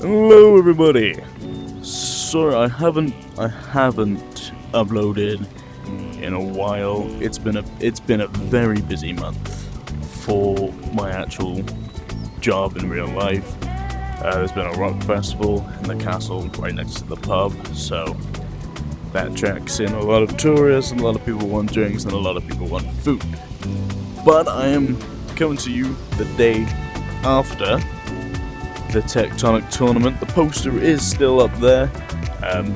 Hello everybody. Sorry, I haven't uploaded in a while. It's been a very busy month for my actual job in real life. There's been a rock festival in the castle right next to the pub, so that attracts in a lot of tourists, and a lot of people want drinks, and a lot of people want food. But I am coming to you the day after the Tectonic tournament. The poster is still up there.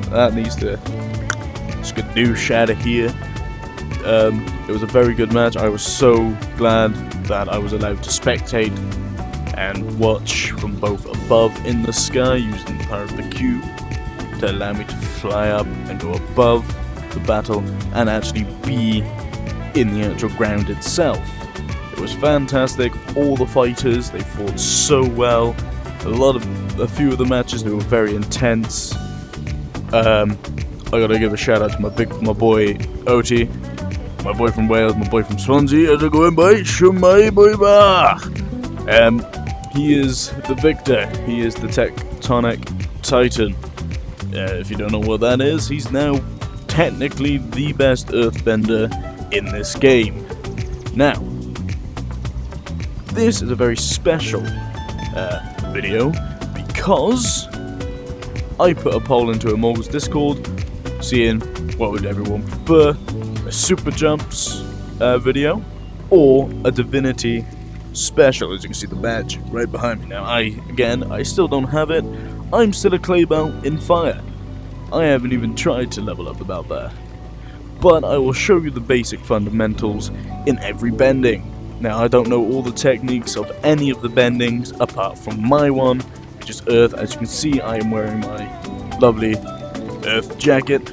That needs to skadoosh out of here. It was a very good match. I was so glad that I was allowed to spectate and watch from both above in the sky using the power of the cube to allow me to fly up and go above the battle and actually be in the actual ground itself. It was fantastic. All the fighters, they fought so well. A few of the matches, they were very intense. I gotta give a shout out to my boy Oti, my boy from Wales, my boy from Swansea. How's it going, boy? Shumai boy ba. He is the victor. He is the Tectonic Titan. If you don't know what that is, he's now technically the best earthbender in this game. Now, this is a very special video because I put a poll into Immortal's Discord, seeing what would everyone prefer, a Super Jumps video or a Divinity Special. As you can see the badge right behind me now. I still don't have it. I'm still a Claybell in fire. I haven't even tried to level up about that. But I will show you the basic fundamentals in every bending. Now, I don't know all the techniques of any of the bendings apart from my one, which is Earth. As you can see, I am wearing my lovely Earth jacket.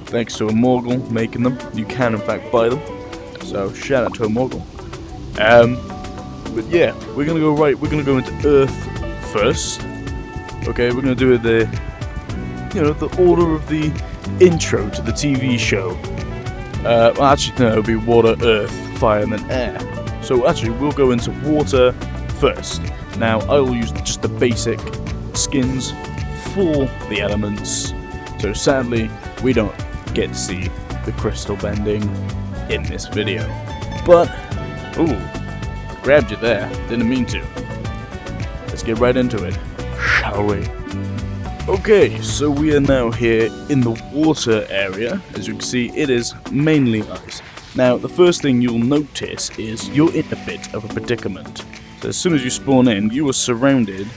Thanks to Immortal making them. You can in fact buy them. So shout out to Immortal. But yeah, we're gonna go into Earth first. Okay, we're gonna do it the order of the intro to the TV show. Well, actually, no, it'll be water, earth, fire, and then air. So actually, we'll go into water first. Now, I will use just the basic skins for the elements. So sadly, we don't get to see the crystal bending in this video. But, ooh, grabbed you there. Didn't mean to. Let's get right into it, shall we? Okay, so we are now here in the water area. As you can see, it is mainly ice. Now, the first thing you'll notice is you're in a bit of a predicament. So as soon as you spawn in, you are surrounded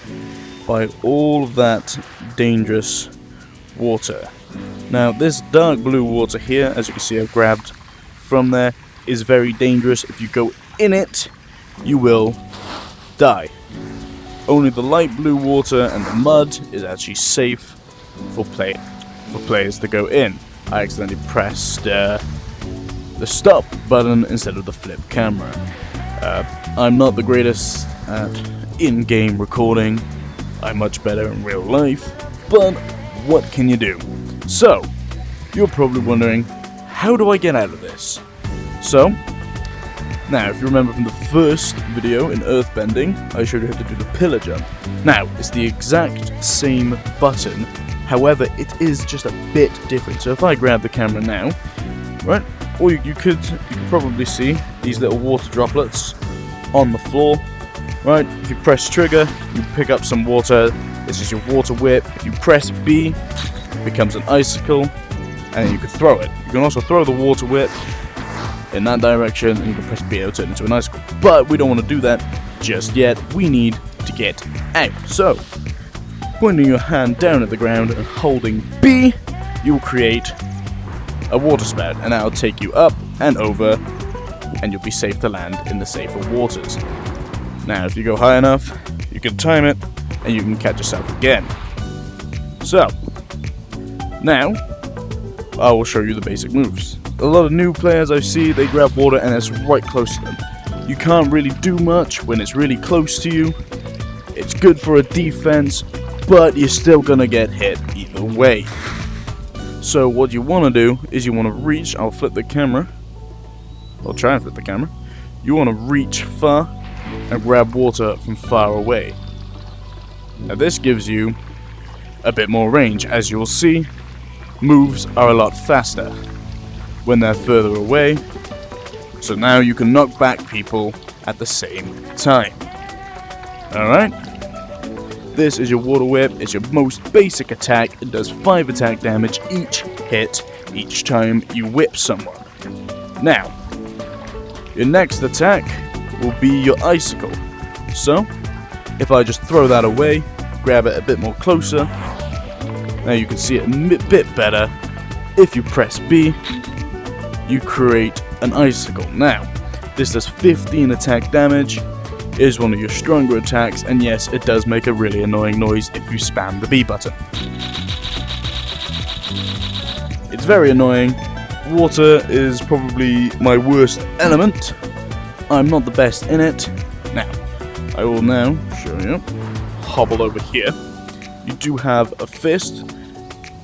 by all of that dangerous water. Now, this dark blue water here, as you can see I've grabbed from there, is very dangerous. If you go in it, you will die. Only the light blue water and the mud is actually safe for players to go in. I accidentally pressed the stop button instead of the flip camera. I'm not the greatest at in-game recording. I'm much better in real life, but what can you do? So, you're probably wondering, how do I get out of this? So, now, if you remember from the first video in Earthbending, I showed you how to do the pillar jump. Now, it's the exact same button, however, it is just a bit different. So if I grab the camera now, right, or you could probably see these little water droplets on the floor, right? If you press trigger, you pick up some water. This is your water whip. If you press B, it becomes an icicle, and you can throw it. You can also throw the water whip in that direction, and you can press B to turn it into an icicle. But we don't want to do that just yet. We need to get out. So, pointing your hand down at the ground and holding B, you'll create a water spout, and that'll take you up and over, and you'll be safe to land in the safer waters. Now, if you go high enough, you can time it, and you can catch yourself again. So, now, I will show you the basic moves. A lot of new players I see, they grab water and it's right close to them. You can't really do much when it's really close to you. It's good for a defense, but you're still gonna get hit either way. So what you want to do is you want to reach, I'll flip the camera, I'll try and flip the camera. You want to reach far and grab water from far away. Now this gives you a bit more range. As you'll see, moves are a lot faster when they're further away, so now you can knock back people at the same time. Alright? This is your water whip. It's your most basic attack. It does 5 attack damage each hit, each time you whip someone. Now, your next attack will be your icicle. So, if I just throw that away, grab it a bit more closer, now you can see it a bit better. If you press B, you create an icicle. Now, this does 15 attack damage, is one of your stronger attacks, and yes, it does make a really annoying noise if you spam the B button. It's very annoying. Water is probably my worst element. I'm not the best in it. Now, I will now show you. Hobble over here. You do have a fist.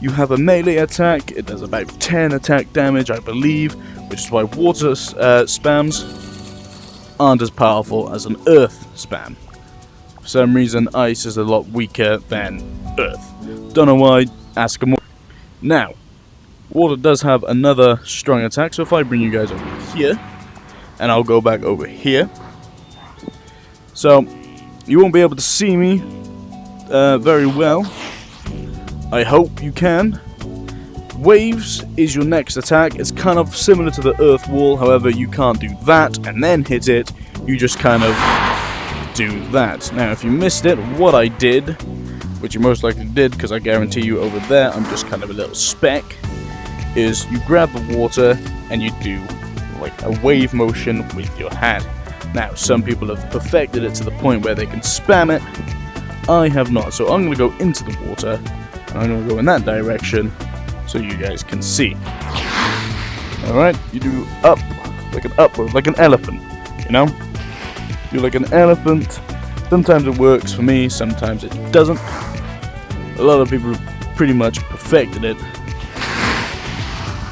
You have a melee attack. It does about 10 attack damage, I believe, which is why water spams aren't as powerful as an earth spam. For some reason, ice is a lot weaker than earth. Don't know why, ask more. Now, water does have another strong attack, so if I bring you guys over here, and I'll go back over here, so you won't be able to see me very well. I hope you can. Waves is your next attack. It's kind of similar to the earth wall, however you can't do that and then hit it, you just kind of do that. Now if you missed it, what I did, which you most likely did because I guarantee you over there I'm just kind of a little speck, is you grab the water and you do like a wave motion with your hand. Now some people have perfected it to the point where they can spam it. I have not, so I'm going to go into the water and I'm going to go in that direction so you guys can see. Alright, you do up, like an elephant, you know? You're like an elephant. Sometimes it works for me, sometimes it doesn't. A lot of people have pretty much perfected it.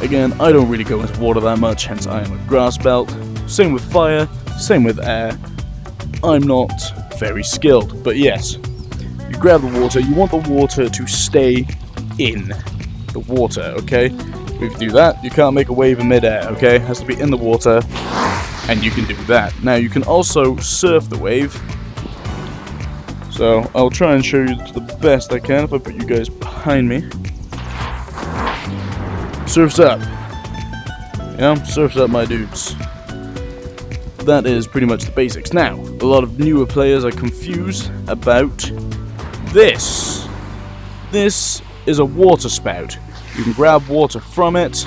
Again, I don't really go into water that much, hence I am a grass belt. Same with fire, same with air. I'm not very skilled, but yes. You grab the water, you want the water to stay in the water, okay? If you do that, you can't make a wave in midair, okay? It has to be in the water, and you can do that. Now, you can also surf the wave. So, I'll try and show you to the best I can if I put you guys behind me. Surf's up. Yeah, surf's up, my dudes. That is pretty much the basics. Now, a lot of newer players are confused about this. This is a water spout. You can grab water from it,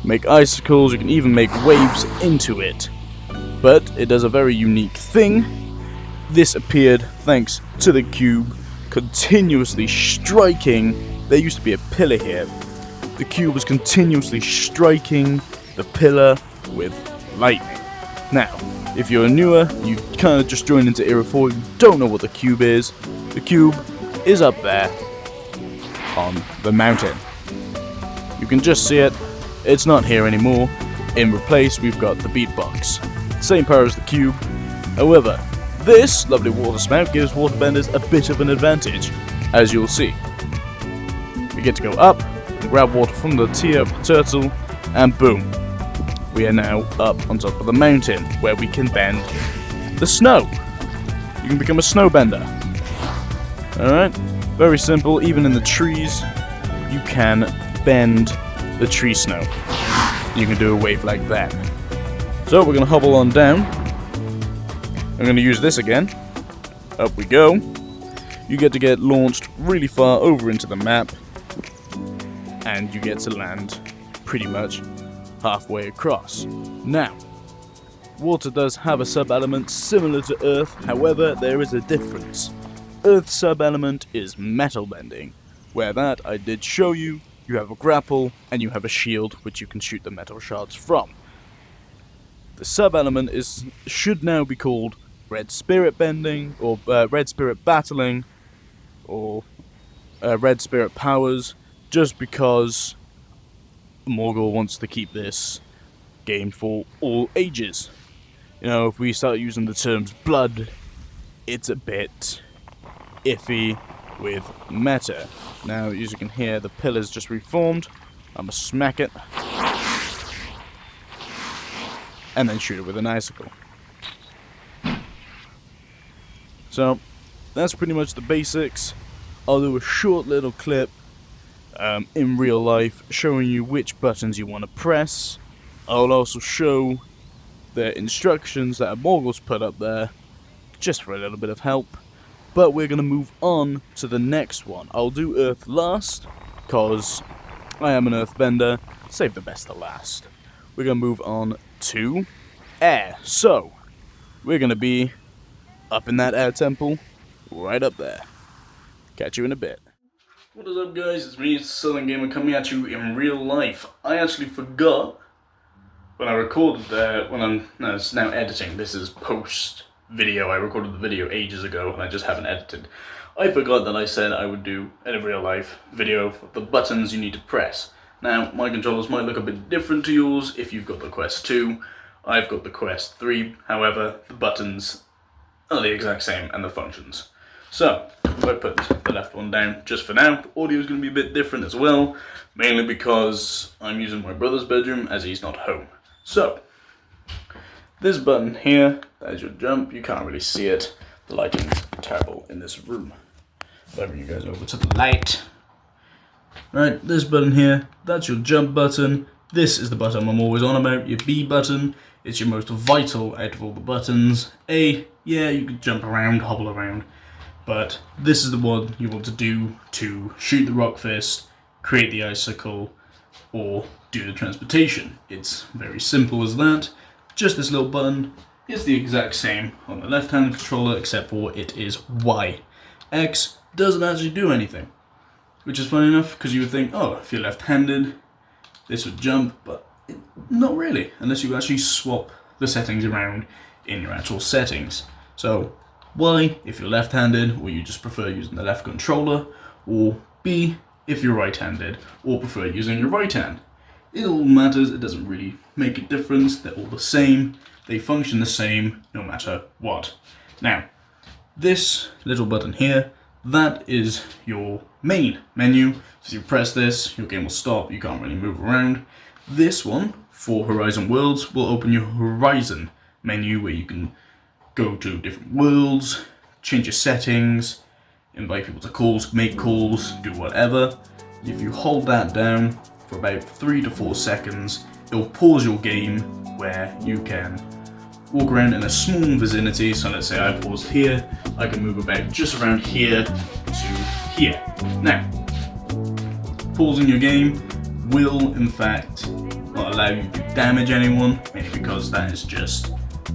make icicles, you can even make waves into it. But it does a very unique thing. This appeared thanks to the cube continuously striking. There used to be a pillar here. The cube was continuously striking the pillar with lightning. Now, if you're newer, you kind of just joined into Era 4, you don't know what the cube is. The cube is up there on the mountain. You can just see it. It's not here anymore. In replace, we've got the beatbox. Same power as the cube. However, this lovely water spout gives waterbenders a bit of an advantage, as you'll see. We get to go up and grab water from the tear of the turtle, and boom, we are now up on top of the mountain where we can bend the snow. You can become a snowbender. Alright, very simple. Even in the trees, you can bend the tree snow. You can do a wave like that. So we're going to hobble on down. I'm going to use this again. Up we go. You get launched really far over into the map, and you get to land pretty much halfway across. Now, water does have a sub-element similar to Earth, however, there is a difference. Earth's sub-element is metal bending, where that I did show you. You have a grapple, and you have a shield which you can shoot the metal shards from. The sub-element should now be called Red Spirit Bending, or Red Spirit Battling, or Red Spirit Powers, just because Morgul wants to keep this game for all ages. You know, if we start using the terms blood, it's a bit iffy with meta. Now, as you can hear, the pillars just reformed. I'm gonna smack it. And then shoot it with an icicle. So, that's pretty much the basics. I'll do a short little clip in real life showing you which buttons you want to press. I'll also show the instructions that Morgul's put up there, just for a little bit of help. But we're going to move on to the next one. I'll do Earth last, because I am an Earthbender. Save the best to last. We're going to move on to air. So, we're going to be up in that air temple, right up there. Catch you in a bit. What is up, guys? It's me, Southern Gamer, coming at you in real life. I actually forgot when I recorded no, it's now editing. This is post video. I recorded the video ages ago and I just haven't edited. I forgot that I said I would do in a real life video of the buttons you need to press. Now, my controllers might look a bit different to yours if you've got the Quest 2. I've got the Quest 3, however, the buttons are the exact same and the functions. So, if I put the left one down just for now, the audio is going to be a bit different as well, mainly because I'm using my brother's bedroom as he's not home. So, this button here, that is your jump. You can't really see it. The lighting's terrible in this room. So I'll bring you guys over to the light. Right, this button here, that's your jump button. This is the button I'm always on about, your B button. It's your most vital out of all the buttons. A, yeah, you can jump around, hobble around. But this is the one you want to do to shoot the rock fist, create the icicle, or do the transportation. It's very simple as that. Just this little button is the exact same on the left-hand controller, except for it is Y. X doesn't actually do anything, which is funny enough, because you would think, oh, if you're left-handed, this would jump, but not really, unless you actually swap the settings around in your actual settings. So, Y, if you're left-handed, or you just prefer using the left controller, or B, if you're right-handed, or prefer using your right hand. It all matters, it doesn't really make a difference, they're all the same, they function the same no matter what. Now, this little button here, that is your main menu. So if you press this, your game will stop, you can't really move around. This one, for Horizon Worlds, will open your Horizon menu where you can go to different worlds, change your settings, invite people to calls, make calls, do whatever. If you hold that down for about 3 to 4 seconds, it'll pause your game where you can walk around in a small vicinity. So let's say I paused here, I can move about just around here to here. Now, pausing your game will in fact not allow you to damage anyone, mainly because that is just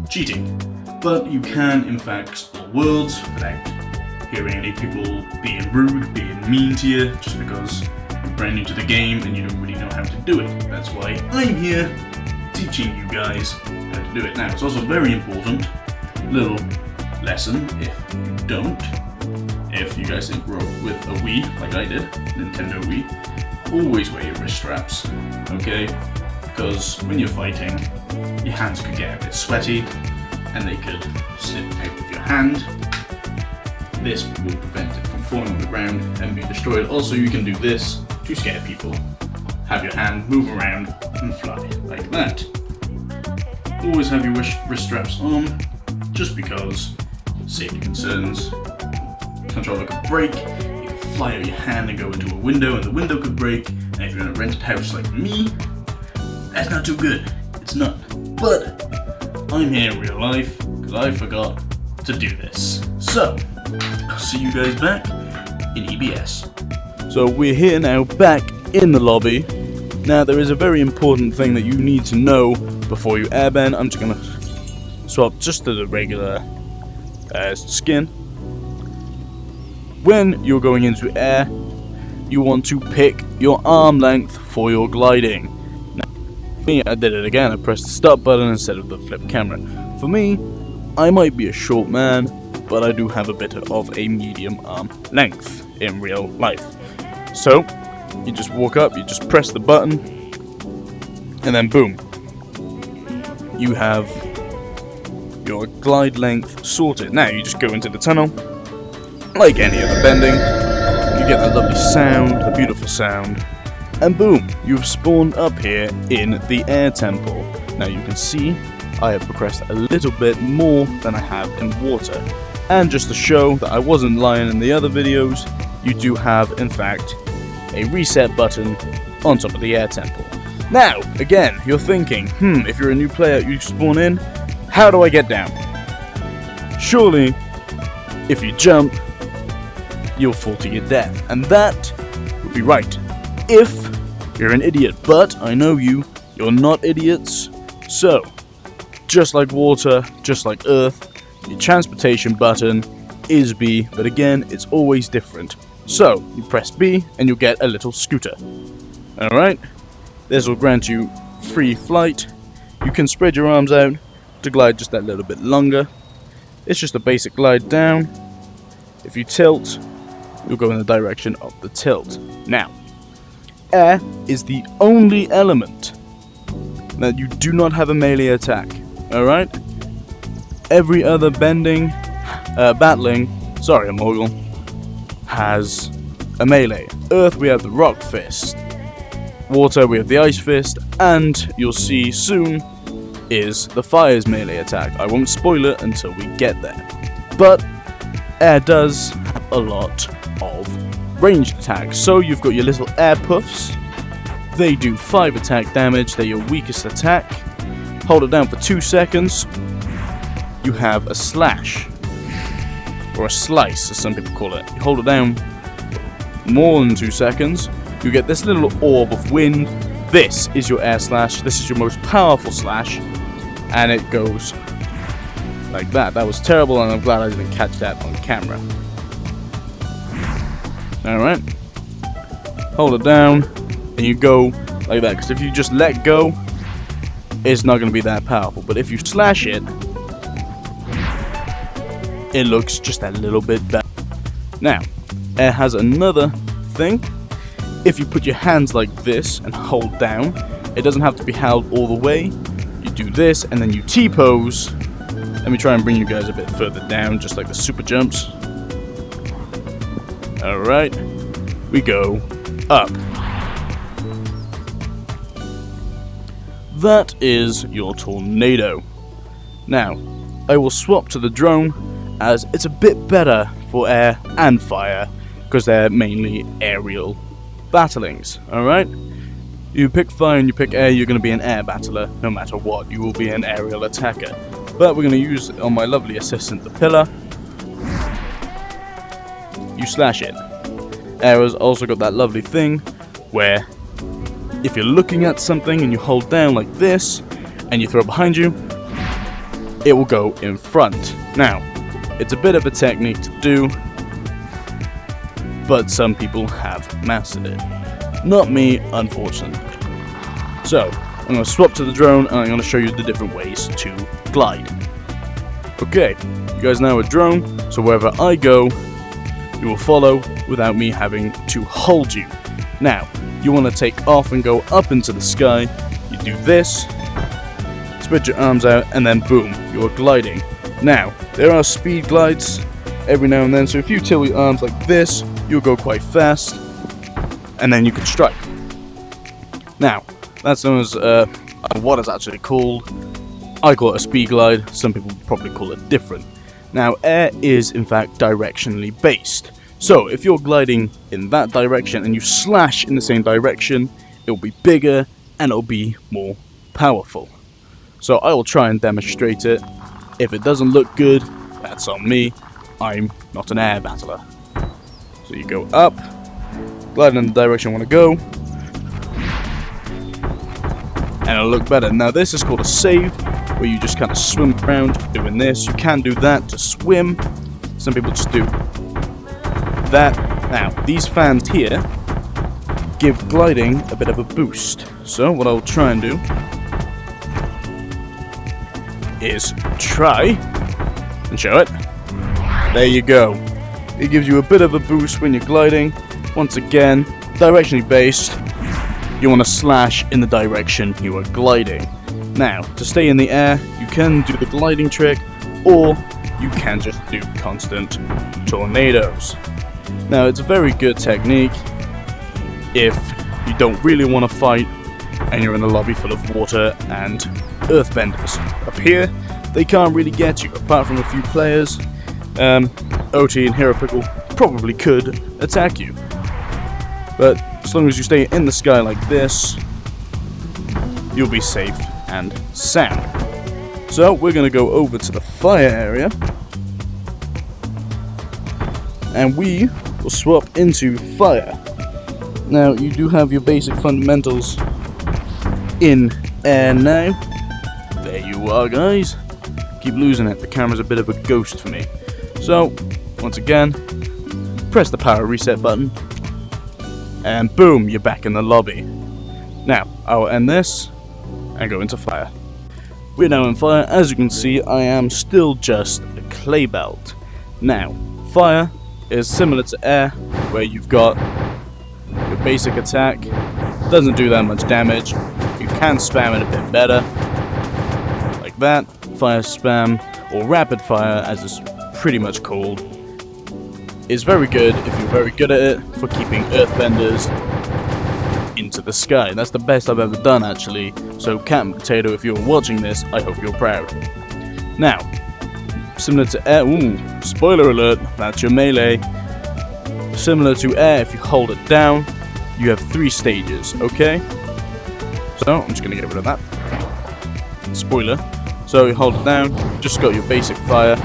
cheating. But you can in fact explore worlds without hearing any people being rude, being mean to you, just because you're brand new to the game and you don't really know how to do it. That's why I'm here teaching you guys how to do it. Now, it's also very important, little lesson if you don't, if you guys didn't grow up with a Wii, like I did, Nintendo Wii, always wear your wrist straps, okay? Because when you're fighting, your hands could get a bit sweaty, and they could slip out of your hand. This will prevent it from falling on the ground and being destroyed. Also, you can do this to scare people. Have your hand move around and fly like that. Always have your wrist straps on, just because safety concerns. Controller could break, you could fly out your hand and go into a window and the window could break, and if you're in a rented house like me, that's not too good. It's not. But I'm here in real life because I forgot to do this. So, I'll see you guys back in EBS. So we're here now back in the lobby. Now there is a very important thing that you need to know before you airbend. I'm just going to swap just to the regular skin. When you're going into air, you want to pick your arm length for your gliding. Now, for me, I did it again. I pressed the start button instead of the flip camera. For me, I might be a short man, but I do have a bit of a medium arm length in real life. So, you just walk up, you just press the button, and then boom. You have your glide length sorted. Now you just go into the tunnel, like any other bending. You get that lovely sound, the beautiful sound, and boom, you've spawned up here in the air temple. Now you can see I have progressed a little bit more than I have in water. And just to show that I wasn't lying in the other videos, you do have, in fact, a reset button on top of the air temple. Now, again, you're thinking, if you're a new player, you spawn in, how do I get down? Surely, if you jump, you'll fall to your death. And that would be right, if you're an idiot. But I know you're not idiots. So, just like water, just like earth, your transportation button is B, but again, it's always different. So, you press B and you'll get a little scooter. Alright? This will grant you free flight. You can spread your arms out to glide just that little bit longer. It's just a basic glide down. If you tilt, you'll go in the direction of the tilt. Now, air is the only element that you do not have a melee attack. Alright? Every other battling, Immortal, has a melee. Earth, we have the Rock Fist. Water, we have the Ice Fist. And you'll see soon is the Fire's melee attack. I won't spoil it until we get there. But air does have a lot of ranged attacks. So you've got your little air puffs. They do 5 attack damage. They're your weakest attack. Hold it down for 2 seconds. You have a slash, or a slice as some people call it. You hold it down more than 2 seconds, you get this little orb of wind. This is your air slash. This is your most powerful slash, and it goes like that. That was terrible, and I'm glad I didn't catch that on camera. Alright, hold it down and you go like that, because if you just let go, it's not going to be that powerful. But if you slash it, it looks just a little bit better. Now, air has another thing. If you put your hands like this and hold down, it doesn't have to be held all the way. You do this and then you T-pose. Let me try and bring you guys a bit further down, just like the super jumps. Alright, we go up. That is your tornado. Now, I will swap to the drone, as it's a bit better for air and fire, because they're mainly aerial battlings, alright? You pick fire and you pick air, you're going to be an air battler, no matter what. You will be an aerial attacker. But we're going to use, on my lovely assistant, the pillar. You slash it. Air has also got that lovely thing, where if you're looking at something and you hold down like this, and you throw it behind you, it will go in front. Now, it's a bit of a technique to do, but some people have mastered it. Not me, unfortunately. So, I'm going to swap to the drone and I'm going to show you the different ways to glide. Okay, you guys know a drone, so wherever I go, you will follow without me having to hold you. Now, you want to take off and go up into the sky. You do this, spread your arms out, and then boom, you are gliding. Now, there are speed glides every now and then, so if you tilt your arms like this, you'll go quite fast, and then you can strike. Now, that's known as what it's actually called. I call it a speed glide, some people probably call it different. Now, air is in fact directionally based. So, if you're gliding in that direction and you slash in the same direction, it'll be bigger and it'll be more powerful. So, I will try and demonstrate it. If it doesn't look good, that's on me. I'm not an air battler. So you go up, glide in the direction I want to go, and it'll look better. Now this is called a save, where you just kind of swim around doing this. You can do that to swim. Some people just do that. Now, these fans here give gliding a bit of a boost. So what I'll try and do is try and show it. There you go. It gives you a bit of a boost when you're gliding. Once again, directionally based. You want to slash in the direction you are gliding. Now, to stay in the air, you can do the gliding trick, or you can just do constant tornadoes. Now, it's a very good technique if you don't really want to fight and you're in a lobby full of water and earthbenders. Up here, they can't really get you, apart from a few players. OT and Hero Pickle probably could attack you. But as long as you stay in the sky like this, you'll be safe and sound. So we're going to go over to the fire area, and we will swap into fire. Now, you do have your basic fundamentals in air now. There you are, guys. Keep losing it. The camera's a bit of a ghost for me. So, once again, press the power reset button, and boom, you're back in the lobby. Now, I will end this and go into fire. We're now in fire. As you can see, I am still just a clay belt. Now, fire is similar to air, where you've got your basic attack. Doesn't do that much damage. You can spam it a bit better, like that. Fire spam, or rapid fire as it's pretty much called, is very good if you're very good at it for keeping earthbenders into the sky. That's the best I've ever done, actually. So Cat and Potato, if you're watching this, I hope you're proud. Now, similar to air, spoiler alert, that's your melee. Similar to air, if you hold it down, you have 3 stages, okay? So, I'm just gonna get rid of that. Spoiler. So you hold it down, just got your basic fire.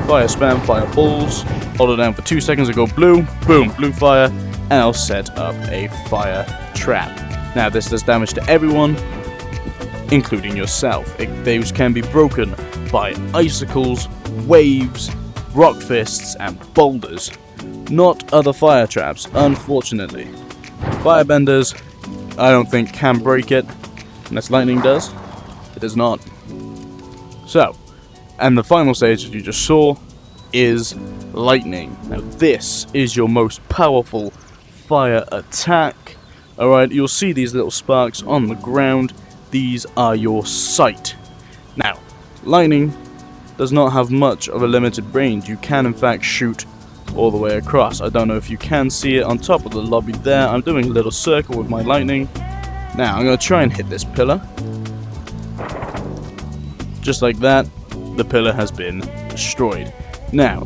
Fire spam, fire balls. Hold it down for 2 seconds and go blue, boom, blue fire, and I'll set up a fire trap. Now this does damage to everyone, including yourself. Those can be broken by icicles, waves, rock fists, and boulders. Not other fire traps, unfortunately. Firebenders, I don't think can break it, unless lightning does. It does not. So, and the final stage that you just saw is lightning. Now this is your most powerful fire attack. Alright, you'll see these little sparks on the ground. These are your sight. Now, lightning does not have much of a limited range. You can in fact shoot all the way across. I don't know if you can see it on top of the lobby there. I'm doing a little circle with my lightning. Now, I'm going to try and hit this pillar. Just like that, the pillar has been destroyed. Now,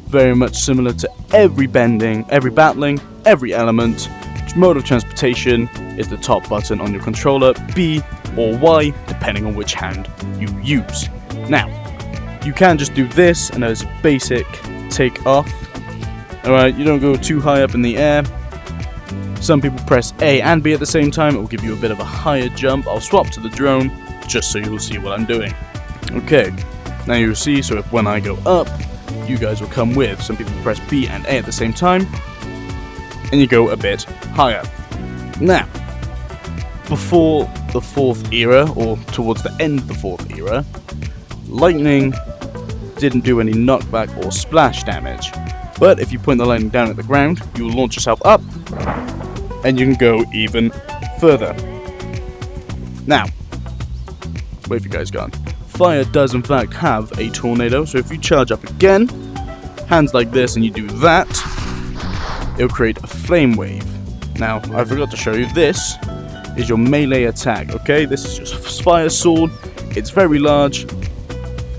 very much similar to every bending, every battling, every element, mode of transportation is the top button on your controller, B or Y, depending on which hand you use. Now, you can just do this, and as basic take off. Alright, you don't go too high up in the air. Some people press A and B at the same time, it will give you a bit of a higher jump. I'll swap to the drone, just so you'll see what I'm doing. Okay, now you'll see, so if when I go up, you guys will come with. Some people press B and A at the same time, and you go a bit higher. Now, before the 4th era, or towards the end of the 4th era, lightning didn't do any knockback or splash damage. But if you point the lightning down at the ground, you will launch yourself up, and you can go even further. Now, where have you guys gone? Fire does in fact have a tornado, so if you charge up again, hands like this, and you do that, it'll create a flame wave. Now, I forgot to show you, this is your melee attack, okay? This is just fire sword. It's very large,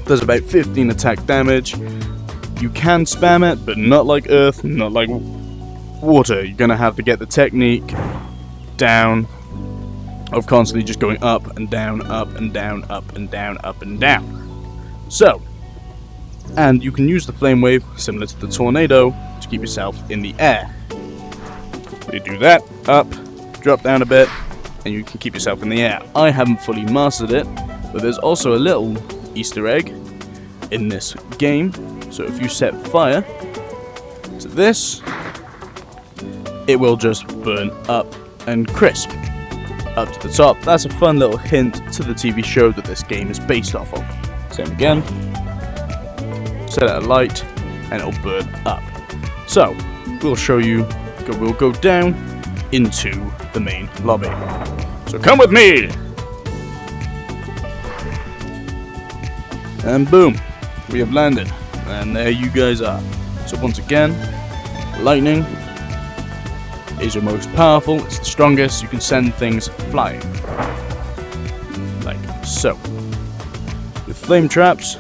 does about 15 attack damage. You can spam it, but not like earth, not like water. You're gonna have to get the technique down of constantly just going up and down, up and down, up and down, up and down. So, and you can use the flame wave, similar to the tornado, to keep yourself in the air. You do that, up, drop down a bit, and you can keep yourself in the air. I haven't fully mastered it, but there's also a little Easter egg in this game. So if you set fire to this, it will just burn up and crisp up to the top. That's a fun little hint to the TV show that this game is based off of. Same again, set it at light, and it'll burn up. So we'll show you, we'll go down into the main lobby. So come with me! And boom, we have landed, and there you guys are. So once again, lightning is your most powerful, it's the strongest, you can send things flying. Like so. With flame traps,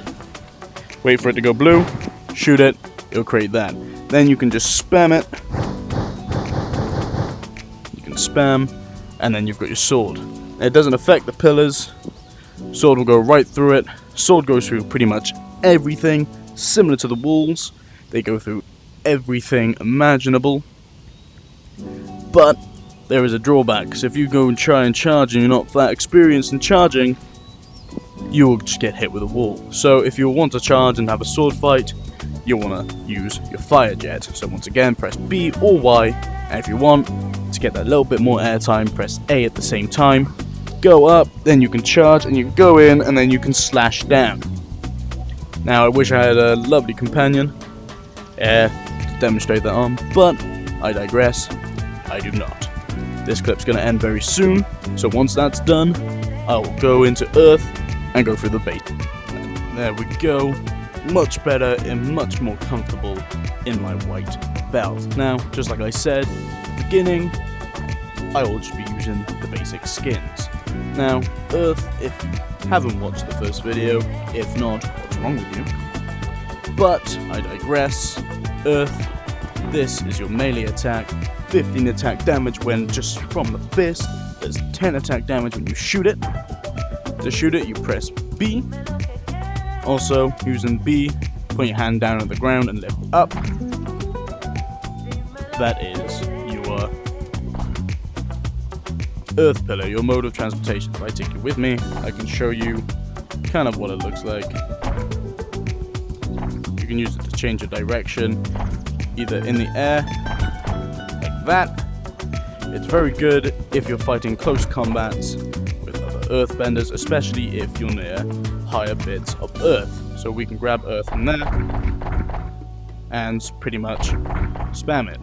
wait for it to go blue, shoot it, it'll create that. Then you can just spam it. You can spam, and then you've got your sword. It doesn't affect the pillars. Sword will go right through it. Sword goes through pretty much everything, similar to the walls. They go through everything imaginable. But there is a drawback, so if you go and try and charge and you're not that experienced in charging, you will just get hit with a wall. So if you want to charge and have a sword fight, you'll want to use your fire jet. So once again, press B or Y, and if you want to get that little bit more airtime, press A at the same time. Go up, then you can charge, and you can go in, and then you can slash down. Now I wish I had a lovely companion to demonstrate that on, but I digress, I do not. This clip's going to end very soon, so once that's done, I will go into Earth and go through the base. There we go, much better and much more comfortable in my white belt. Now, just like I said at the beginning, I will just be using the basic skins. Now, Earth, if you haven't watched the first video, if not, what's wrong with you? But, I digress. Earth, this is your melee attack, 15 attack damage when just from the fist, there's 10 attack damage when you shoot it. To shoot it, you press B. Also, using B, put your hand down on the ground and lift up. That is your Earth pillar, your mode of transportation. If I take you with me, I can show you kind of what it looks like. You can use it to change your direction, either in the air, like that. It's very good if you're fighting close combats with other earthbenders, especially if you're near higher bits of Earth. So we can grab Earth from there and pretty much spam it.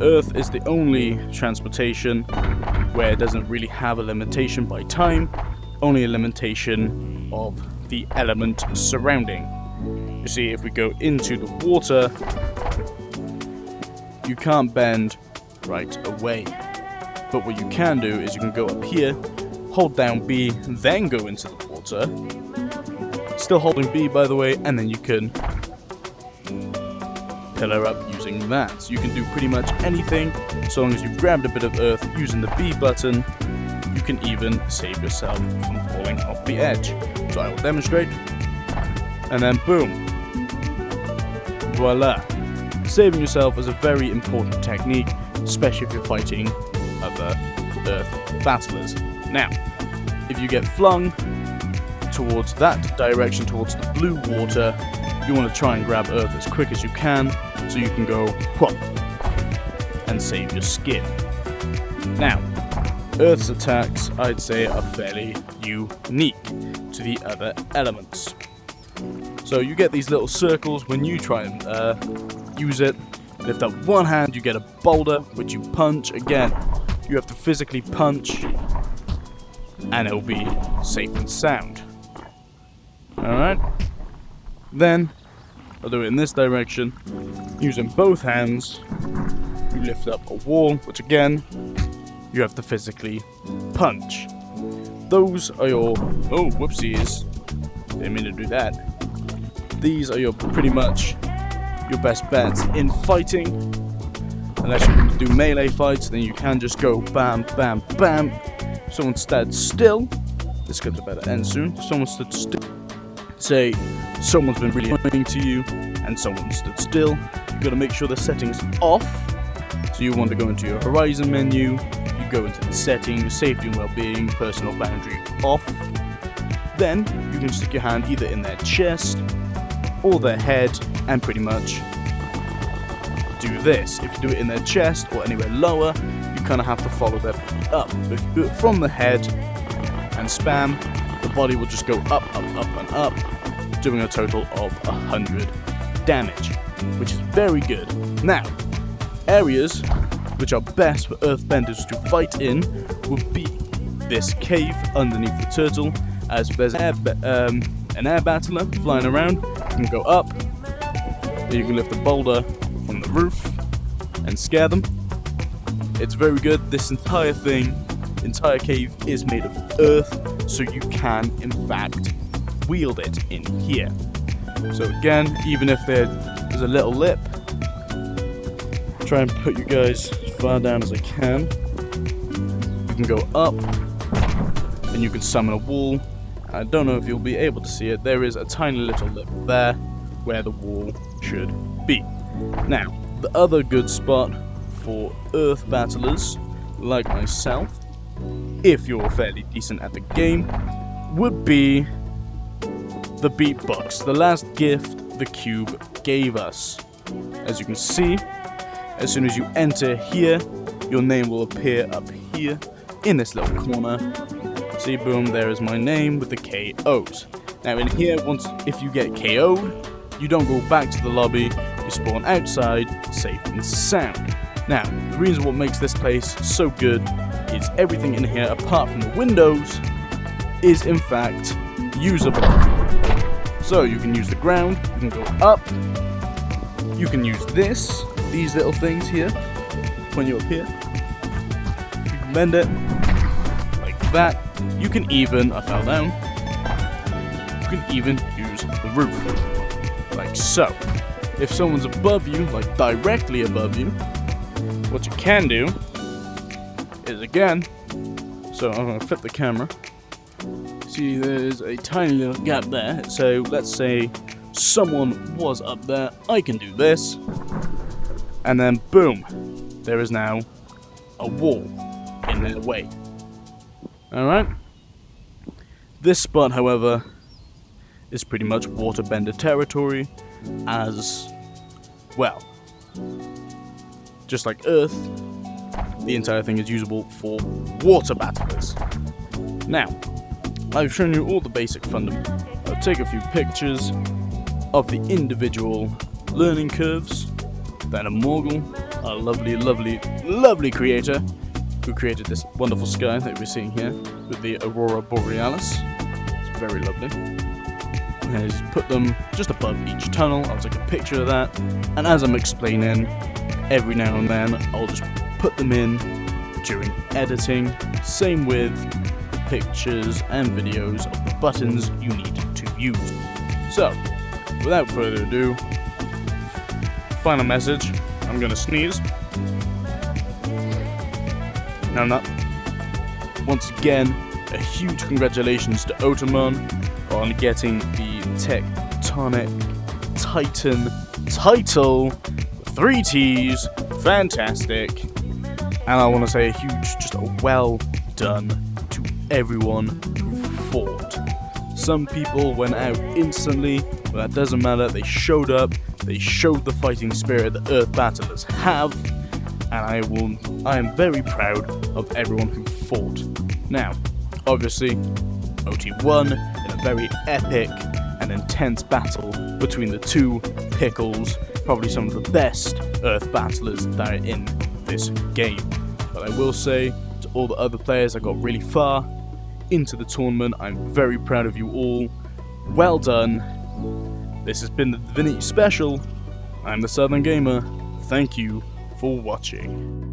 Earth is the only transportation where it doesn't really have a limitation by time, only a limitation of the element surrounding. You see, if we go into the water, you can't bend right away. But what you can do is you can go up here, hold down B, then go into the water. Still holding B, by the way, and then you can pillar up using that. So you can do pretty much anything, so long as you've grabbed a bit of Earth using the B button. You can even save yourself from falling off the edge. So I will demonstrate, and then boom, voila. Saving yourself is a very important technique, especially if you're fighting other Earth battlers. Now, if you get flung towards that direction, towards the blue water, you want to try and grab Earth as quick as you can, so you can go whoop and save your skin. Now, Earth's attacks, I'd say, are fairly unique to the other elements. So you get these little circles when you try and use it. Lift up one hand, you get a boulder, which you punch. Again, you have to physically punch, and it'll be safe and sound. Alright? Then, I'll do it in this direction. Using both hands, you lift up a wall, which again, you have to physically punch. Those are your... oh, whoopsies. Didn't mean to do that. These are your pretty much your best bets in fighting. Unless you do melee fights, then you can just go bam, bam, bam. If someone stands still, this clip's about to end soon. If someone stood still, say someone's been really annoying to you, and someone stood still, you've got to make sure the setting's off. So you want to go into your horizon menu, you go into the settings, safety and well-being, personal boundary off. Then you can stick your hand either in their chest or their head and pretty much do this. If you do it in their chest or anywhere lower, you kind of have to follow their body up. But if you do it from the head and spam, the body will just go up, up, up, and up, doing a total of 100 damage, which is very good. Now, areas which are best for earthbenders to fight in would be this cave underneath the turtle, as there's an air battler flying around. You can go up, you can lift a boulder from the roof and scare them. It's very good. This entire cave is made of earth, so you can, in fact, wield it in here. So again, even if there's a little lip, try and put you guys as far down as I can. You can go up, and you can summon a wall. I don't know if you'll be able to see it. There is a tiny little lip there where the wall should be. Now, the other good spot for earth battlers like myself, if you're fairly decent at the game, would be the beat box, the last gift the cube gave us. As you can see, as soon as you enter here, your name will appear up here in this little corner. See, boom, there is my name with the KOs. Now in here, if you get KO'd, you don't go back to the lobby, you spawn outside, safe and sound. Now, the reason what makes this place so good is everything in here, apart from the windows, is in fact usable. So you can use the ground, you can go up, you can use these little things here, when you're up here. You can bend it, like that. You can even, I fell down, you can even use the roof, like so. If someone's above you, like directly above you, what you can do is again, so I'm going to flip the camera, see there's a tiny little gap there, so let's say someone was up there, I can do this, and then boom, there is now a wall in their way. Alright? This spot, however, is pretty much waterbender territory, as well. Just like Earth, the entire thing is usable for water battlers. Now, I've shown you all the basic fundamentals. I'll take a few pictures of the individual learning curves that Morgul, our lovely, lovely, lovely creator, who created this wonderful sky that we're seeing here with the Aurora Borealis. It's very lovely. And just put them just above each tunnel. I'll take a picture of that, and as I'm explaining, every now and then I'll just put them in during editing. Same with pictures and videos of the buttons you need to use. So, without further ado, final message. I'm gonna sneeze. No, I'm not. Once again, a huge congratulations to Otamon on getting the Tectonic Titan title. 3 T's, fantastic. And I want to say a huge, just a well done to everyone who fought. Some people went out instantly, but that doesn't matter. They showed up, they showed the fighting spirit that Earth Battlers have, and I am very proud of everyone who fought. Now, obviously, OT won in a very epic and intense battle between the two pickles, probably some of the best Earth Battlers that are in this game. But I will say, to all the other players that got really far into the tournament, I'm very proud of you all. Well done. This has been the Divinity Special. I'm the Southern Gamer. Thank you for watching.